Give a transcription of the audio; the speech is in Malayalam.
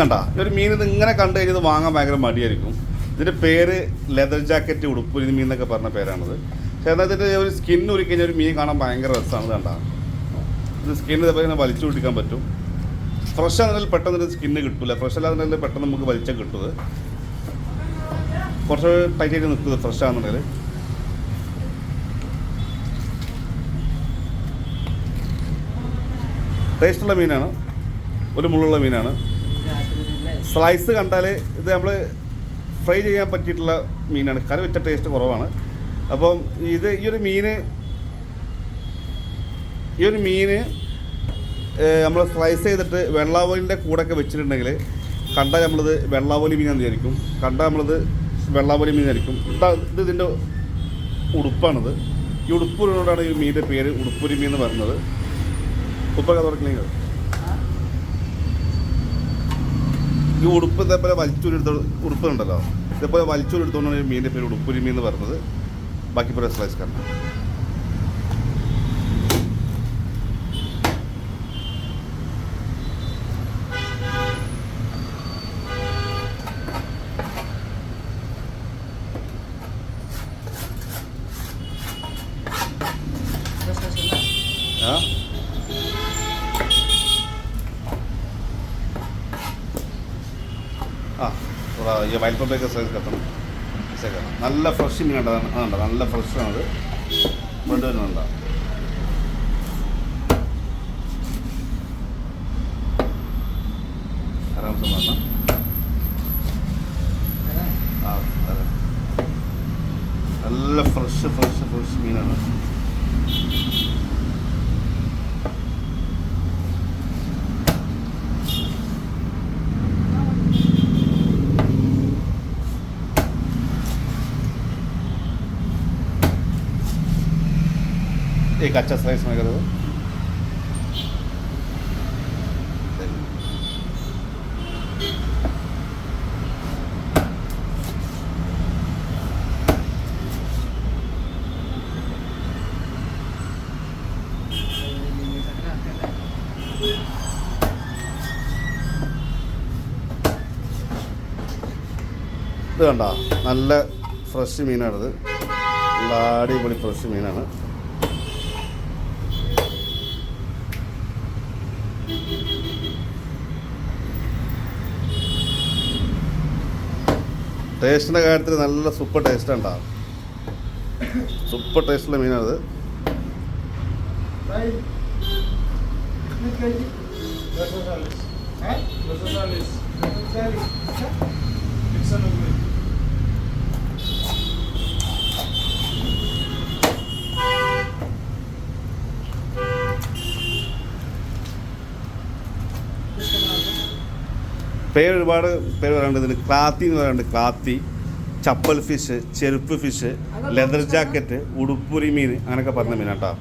കണ്ട ഒരു മീൻ ഇത് ഇങ്ങനെ കണ്ടു കഴിഞ്ഞത് വാങ്ങാൻ ഭയങ്കര മടിയായിരിക്കും. ഇതിൻ്റെ പേര് ലെതർ ജാക്കറ്റ് ഉടുപ്പുരി മീൻ എന്നൊക്കെ പറഞ്ഞ പേരാണിത്. പക്ഷേ എന്നാൽ ഇതിൻ്റെ ഒരു സ്കിൻ ഉരുക്കഴിഞ്ഞാൽ ഒരു മീൻ കാണാൻ ഭയങ്കര രസമാണ്. കണ്ട ഇത് സ്കിൻ ഇതേപോലെ ഇങ്ങനെ വലിച്ചു പിടിക്കാൻ പറ്റും. ഫ്രഷ് ആണെങ്കിലും പെട്ടെന്ന് സ്കിന്ന് കിട്ടില്ല. ഫ്രഷ് അല്ലാതെ പെട്ടെന്ന് നമുക്ക് വലിച്ചാൽ കിട്ടുന്നത്. കുറച്ച് ടൈറ്റായിട്ട് നിൽക്കുന്നത് ഫ്രഷ് ആണെന്നുണ്ടെങ്കിൽ. ടേസ്റ്റുള്ള മീനാണ്, ഒരു മുള്ളുള്ള മീനാണ്. സ്ലൈസ് കണ്ടാൽ ഇത് നമ്മൾ ഫ്രൈ ചെയ്യാൻ പറ്റിയിട്ടുള്ള മീനാണ്. കറി വെച്ച ടേസ്റ്റ് കുറവാണ്. അപ്പം ഇത് ഈ ഒരു മീന് നമ്മൾ സ്ലൈസ് ചെയ്തിട്ട് വെള്ളാവോലിൻ്റെ കൂടെയൊക്കെ വെച്ചിട്ടുണ്ടെങ്കിൽ കണ്ടാൽ നമ്മളിത് വെള്ളാവോലി മീനാണെന്ന് വിചാരിക്കും. കണ്ടാൽ നമ്മളിത് വെള്ളാവോലി മീനായിരിക്കും. ഇത് ഇതിൻ്റെ ഉടുപ്പാണിത്. ഈ ഉടുപ്പിനോടാണ് ഈ മീനിൻ്റെ പേര് ഉടുപ്പുരി മീൻ എന്ന് പറയുന്നത്. ഉപ്പൊക്കെ തുറക്കണെങ്കിൽ ഈ ഉടുപ്പ് ഇതേപോലെ വലിച്ചൂരെടുത്ത ഉടുപ്പുണ്ടല്ലോ, ഇതേപോലെ വലിച്ചൂരെടുത്തോണ്ടാണ് ഈ മീനിൻ്റെ പേര് ഉടുപ്പുരി മീൻ എന്ന് പറയുന്നത്. ബാക്കി പോലെ സ്ലൈസ് കാരണം ये वाइल्ड पब्लिक का साइज करता हूँ ऐसे करना. നല്ല ഫ്രഷ് മീൻ ഉണ്ട്, നല്ല ഫ്രഷാണത്. കൊണ്ടുവരുന്നുണ്ട്. ആരാം സമാധാനം. ആ അതെ, നല്ല ഫ്രഷ് മീനാണ്. एक अच्छा स्लाइस में करो. ഇത് കണ്ടോ, നല്ല ഫ്രഷ് മീനാണിത്. നല്ല അടിപൊളി ഫ്രഷ് മീനാണ്. ടേസ്റ്റിൻ്റെ കാര്യത്തിൽ നല്ല സൂപ്പർ ടേസ്റ്റ് ഉണ്ടാകും. സൂപ്പർ ടേസ്റ്റുള്ള മീനാണത്. ഒരുപാട് പേര് പറയാനുണ്ട്. ഇതിന് ക്ലാത്തി എന്ന് പറയാനുണ്ട്. ക്ലാത്തി, ചപ്പൽ ഫിഷ്, ചെരുപ്പ് ഫിഷ്, ലെതർ ജാക്കറ്റ്, ഉടുപ്പുരി മീൻ, അങ്ങനെയൊക്കെ പറഞ്ഞ മീനാട്ടോ.